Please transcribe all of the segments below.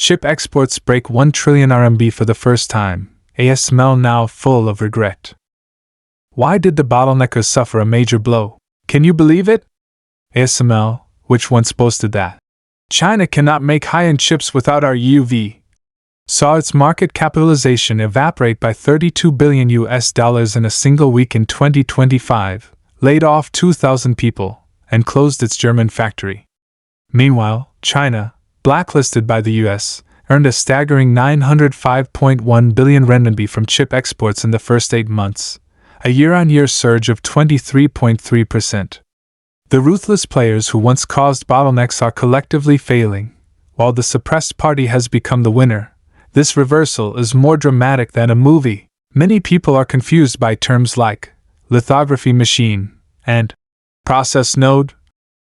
Chip exports break 1 trillion RMB for the first time, ASML now full of regret. Why did the bottleneckers suffer a major blow? Can you believe it? ASML, which once boasted that China cannot make high-end chips without our EUV, saw its market capitalization evaporate by $32 billion in a single week in 2025, laid off 2,000 people, and closed its German factory. Meanwhile, China, blacklisted by the US, earned a staggering 905.1 billion renminbi from chip exports in the first 8 months, a year-on-year surge of 23.3%. The ruthless players who once caused bottlenecks are collectively failing, while the suppressed party has become the winner. This reversal is more dramatic than a movie. Many people are confused by terms like lithography machine and process node.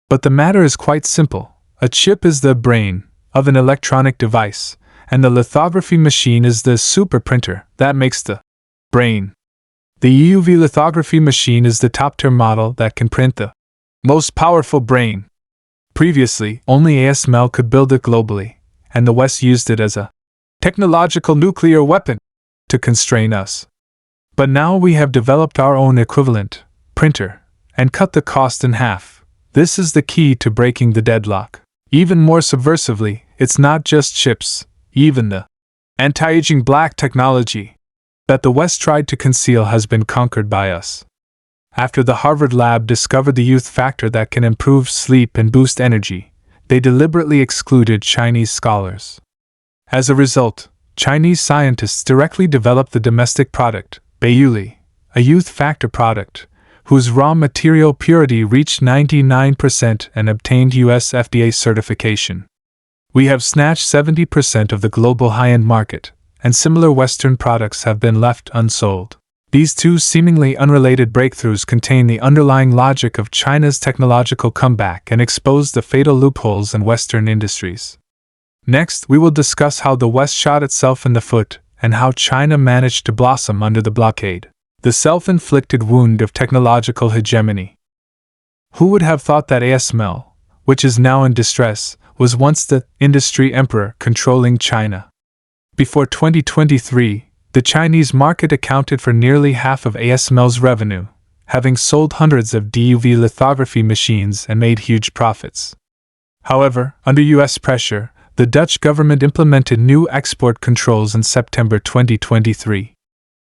But the matter is quite simple. A chip is the brain of an electronic device, and the lithography machine is the super printer that makes the brain. The EUV lithography machine is the top-tier model that can print the most powerful brain. Previously, only ASML could build it globally, and the West used it as a technological nuclear weapon to constrain us. But now we have developed our own equivalent printer and cut the cost in half. This is the key to breaking the deadlock. Even more subversively, it's not just chips, even the anti-aging black technology that the West tried to conceal has been conquered by us. After the Harvard lab discovered the youth factor that can improve sleep and boost energy, they deliberately excluded Chinese scholars. As a result, Chinese scientists directly developed the domestic product, Baiyuli, a youth factor product, whose raw material purity reached 99% and obtained US FDA certification. We have snatched 70% of the global high-end market, and similar Western products have been left unsold. These two seemingly unrelated breakthroughs contain the underlying logic of China's technological comeback and expose the fatal loopholes in Western industries. Next, we will discuss how the West shot itself in the foot and how China managed to blossom under the blockade, the self-inflicted wound of technological hegemony. Who would have thought that ASML, which is now in distress, was once the industry emperor controlling China? Before 2023, the Chinese market accounted for nearly half of ASML's revenue, having sold hundreds of DUV lithography machines and made huge profits. However, under US pressure, the Dutch government implemented new export controls in September 2023.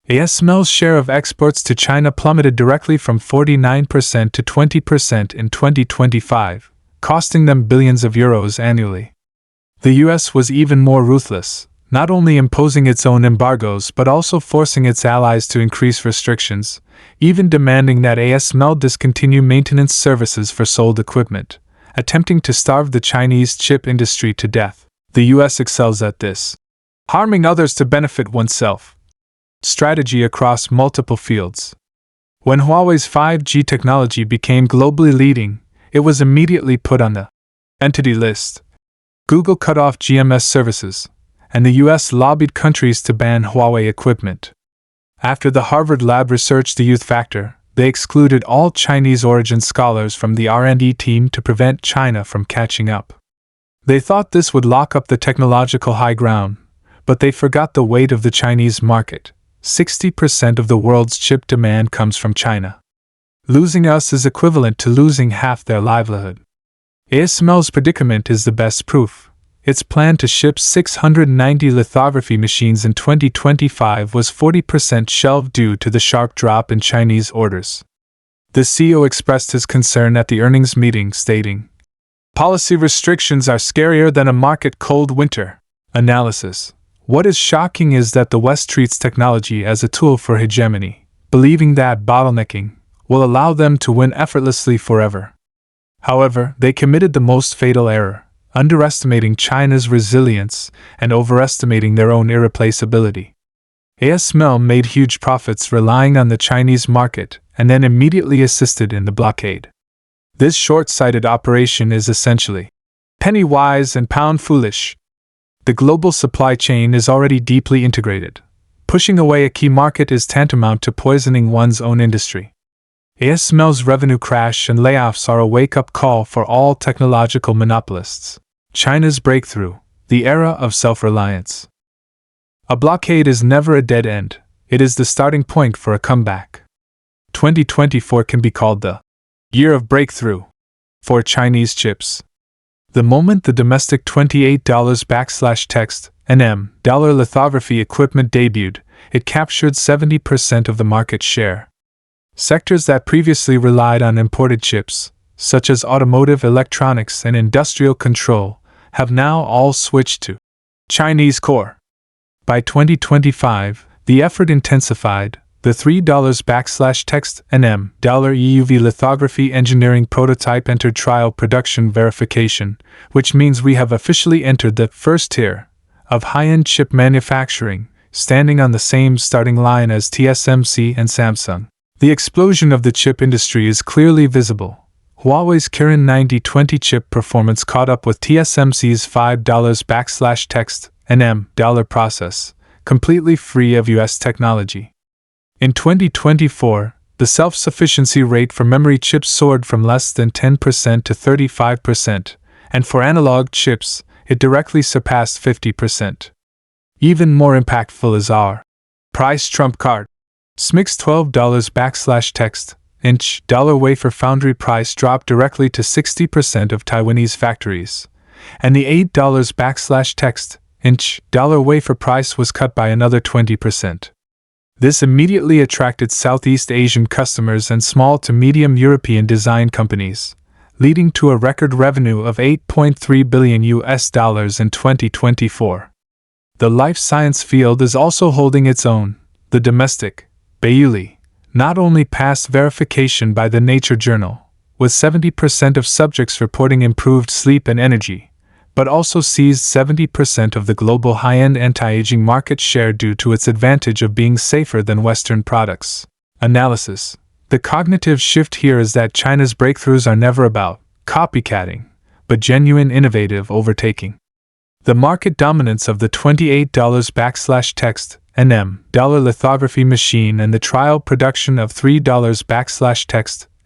ASML's share of exports to China plummeted directly from 49% to 20% in 2025, costing them billions of euros annually. The US was even more ruthless, not only imposing its own embargoes but also forcing its allies to increase restrictions, even demanding that ASML discontinue maintenance services for sold equipment, attempting to starve the Chinese chip industry to death. The US excels at this, harming others to benefit oneself. Strategy across multiple fields. When Huawei's 5G technology became globally leading, it was immediately put on the entity list. Google cut off GMS services, and the US lobbied countries to ban Huawei equipment. After the Harvard lab researched the youth factor, they excluded all Chinese-origin scholars from the R&D team to prevent China from catching up. They thought this would lock up the technological high ground, but they forgot the weight of the Chinese market. 60% of the world's chip demand comes from China. Losing us is equivalent to losing half their livelihood. ASML's predicament is the best proof. Its plan to ship 690 lithography machines in 2025 was 40% shelved due to the sharp drop in Chinese orders. The CEO expressed his concern at the earnings meeting, stating, "Policy restrictions are scarier than a market cold winter." Analysis. What is shocking is that the West treats technology as a tool for hegemony, believing that bottlenecking will allow them to win effortlessly forever. However, they committed the most fatal error, underestimating China's resilience and overestimating their own irreplaceability. ASML made huge profits relying on the Chinese market and then immediately assisted in the blockade. This short-sighted operation is essentially penny wise and pound foolish. The global supply chain is already deeply integrated. Pushing away a key market is tantamount to poisoning one's own industry. ASML's revenue crash and layoffs are a wake-up call for all technological monopolists. China's breakthrough, The era of self-reliance. A blockade is never a dead end, it is the starting point for a comeback. 2024 can be called the year of breakthrough for Chinese chips. The moment the domestic $28 NM lithography equipment debuted, it captured 70% of the market share. Sectors that previously relied on imported chips, such as automotive electronics and industrial control, have now all switched to Chinese core. By 2025, the effort intensified. The $3 NM EUV lithography engineering prototype entered trial production verification, which means we have officially entered the first tier of high-end chip manufacturing, standing on the same starting line as TSMC and Samsung. The explosion of the chip industry is clearly visible. Huawei's Kirin 9020 chip performance caught up with TSMC's $5 NM process, completely free of US technology. In 2024, the self-sufficiency rate for memory chips soared from less than 10% to 35%, and for analog chips, it directly surpassed 50%. Even more impactful is our price trump card. SMIC's $12 dollar wafer foundry price dropped directly to 60% of Taiwanese factories, and the $8 dollar wafer price was cut by another 20%. This immediately attracted Southeast Asian customers and small to medium European design companies, leading to a record revenue of $8.3 billion in 2024. The life science field is also holding its own. The domestic Baiyuli not only passed verification by the Nature Journal, with 70% of subjects reporting improved sleep and energy, but also seized 70% of the global high-end anti-aging market share due to its advantage of being safer than Western products. Analysis. The cognitive shift here is that China's breakthroughs are never about copycatting, but genuine innovative overtaking. The market dominance of the $28 NM lithography machine and the trial production of $3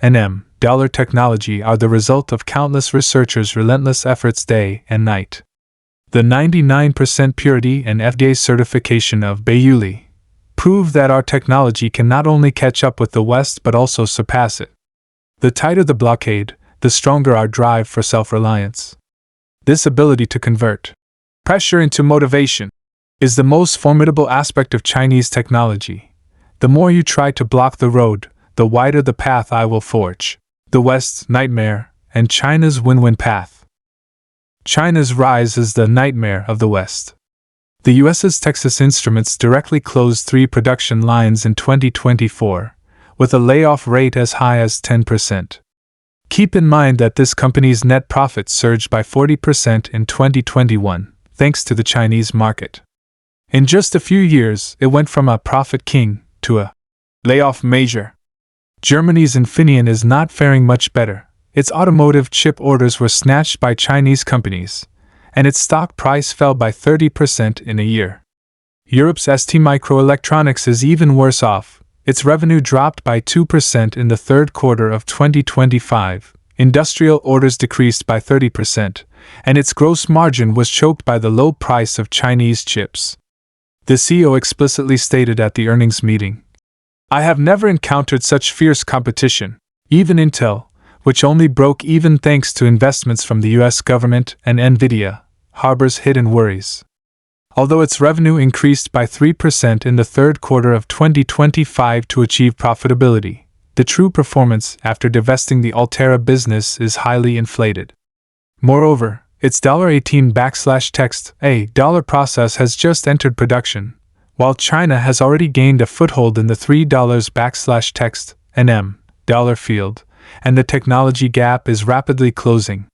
NM technology are the result of countless researchers' relentless efforts day and night. The 99% purity and FDA certification of Baiyuli prove that our technology can not only catch up with the West but also surpass it. The tighter the blockade, the stronger our drive for self-reliance. This ability to convert pressure into motivation is the most formidable aspect of Chinese technology. The more you try to block the road, the wider the path I will forge. The West's nightmare, and China's win-win path. China's rise is the nightmare of the West. The US's Texas Instruments directly closed 3 production lines in 2024, with a layoff rate as high as 10%. Keep in mind that this company's net profit surged by 40% in 2021, thanks to the Chinese market. In just a few years, it went from a profit king to a layoff major. Germany's Infineon is not faring much better. Its automotive chip orders were snatched by Chinese companies, and its stock price fell by 30% in a year. Europe's STMicroelectronics is even worse off. Its revenue dropped by 2% in the third quarter of 2025. Industrial orders decreased by 30%, and its gross margin was choked by the low price of Chinese chips. The CEO explicitly stated at the earnings meeting, "I have never encountered such fierce competition. Even Intel, which only broke even thanks to investments from the US government and Nvidia, harbors hidden worries." Although its revenue increased by 3% in the third quarter of 2025 to achieve profitability, the true performance after divesting the Altera business is highly inflated. Moreover, its $18 process has just entered production, while China has already gained a foothold in the $3 NM field, and the technology gap is rapidly closing.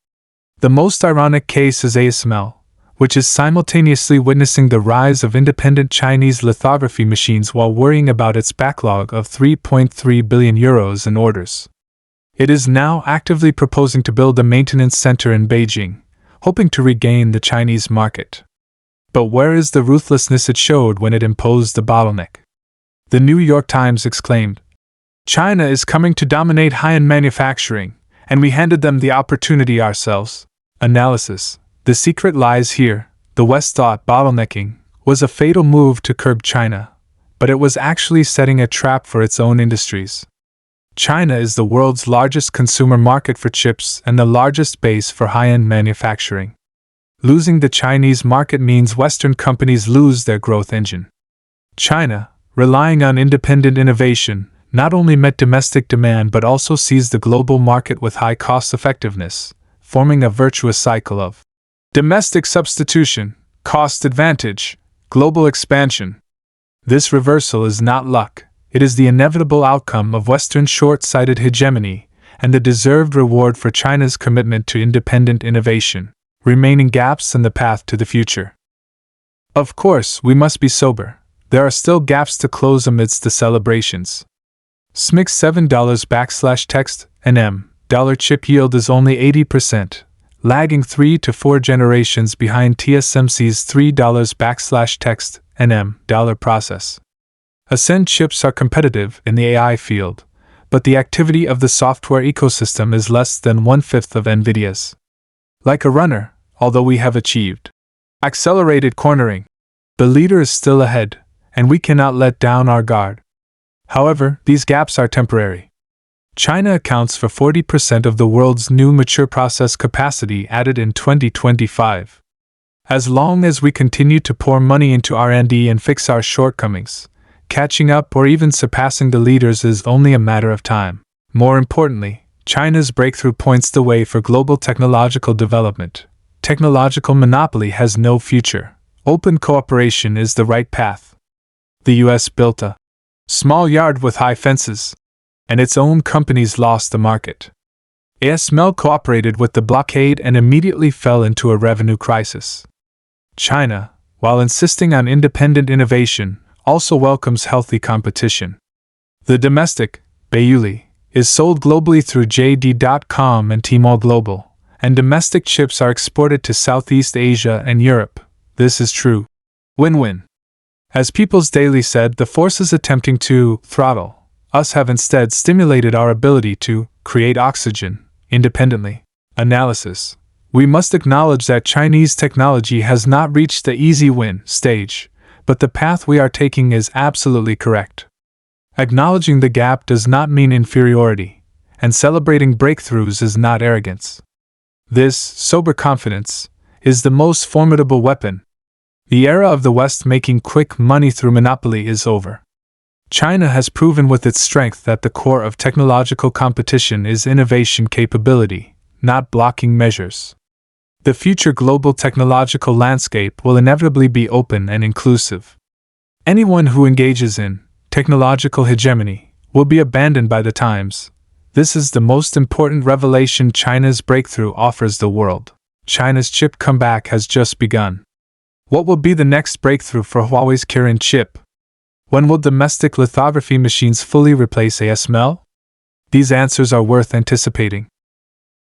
The most ironic case is ASML, which is simultaneously witnessing the rise of independent Chinese lithography machines while worrying about its backlog of €3.3 billion in orders. It is now actively proposing to build a maintenance center in Beijing, hoping to regain the Chinese market. But where is the ruthlessness it showed when it imposed the bottleneck? The New York Times exclaimed, "China is coming to dominate high-end manufacturing, and we handed them the opportunity ourselves." Analysis. The secret lies here. The West thought bottlenecking was a fatal move to curb China, but it was actually setting a trap for its own industries. China is the world's largest consumer market for chips and the largest base for high-end manufacturing. Losing the Chinese market means Western companies lose their growth engine. China, relying on independent innovation, not only met domestic demand but also seized the global market with high cost effectiveness, forming a virtuous cycle of domestic substitution, cost advantage, global expansion. This reversal is not luck, it is the inevitable outcome of Western short-sighted hegemony and the deserved reward for China's commitment to independent innovation, remaining gaps in the path to the future. Of course, we must be sober. There are still gaps to close amidst the celebrations. SMIC's $7/text NM dollar chip yield is only 80%, lagging 3 to 4 generations behind TSMC's $3/text NM dollar process. Ascend chips are competitive in the AI field, but the activity of the software ecosystem is less than 1/5 of NVIDIA's. Like a runner, although we have achieved accelerated cornering, the leader is still ahead, and we cannot let down our guard. However, these gaps are temporary. China accounts for 40% of the world's new mature process capacity added in 2025. As long as we continue to pour money into R&D and fix our shortcomings, catching up or even surpassing the leaders is only a matter of time. More importantly, China's breakthrough points the way for global technological development. Technological monopoly has no future. Open cooperation is the right path. The US built a small yard with high fences, and its own companies lost the market. ASML cooperated with the blockade and immediately fell into a revenue crisis. China, while insisting on independent innovation, also welcomes healthy competition. The domestic, Baiyuli, is sold globally through JD.com and Tmall Global, and domestic chips are exported to Southeast Asia and Europe. This is true. Win-win. As People's Daily said, the forces attempting to throttle us have instead stimulated our ability to create oxygen independently. Analysis. We must acknowledge that Chinese technology has not reached the easy win stage, but the path we are taking is absolutely correct. Acknowledging the gap does not mean inferiority, and celebrating breakthroughs is not arrogance. This, sober confidence, is the most formidable weapon. The era of the West making quick money through monopoly is over. China has proven with its strength that the core of technological competition is innovation capability, not blocking measures. The future global technological landscape will inevitably be open and inclusive. Anyone who engages in technological hegemony will be abandoned by the times. This is the most important revelation China's breakthrough offers the world. China's chip comeback has just begun. What will be the next breakthrough for Huawei's Kirin chip? When will domestic lithography machines fully replace ASML? These answers are worth anticipating.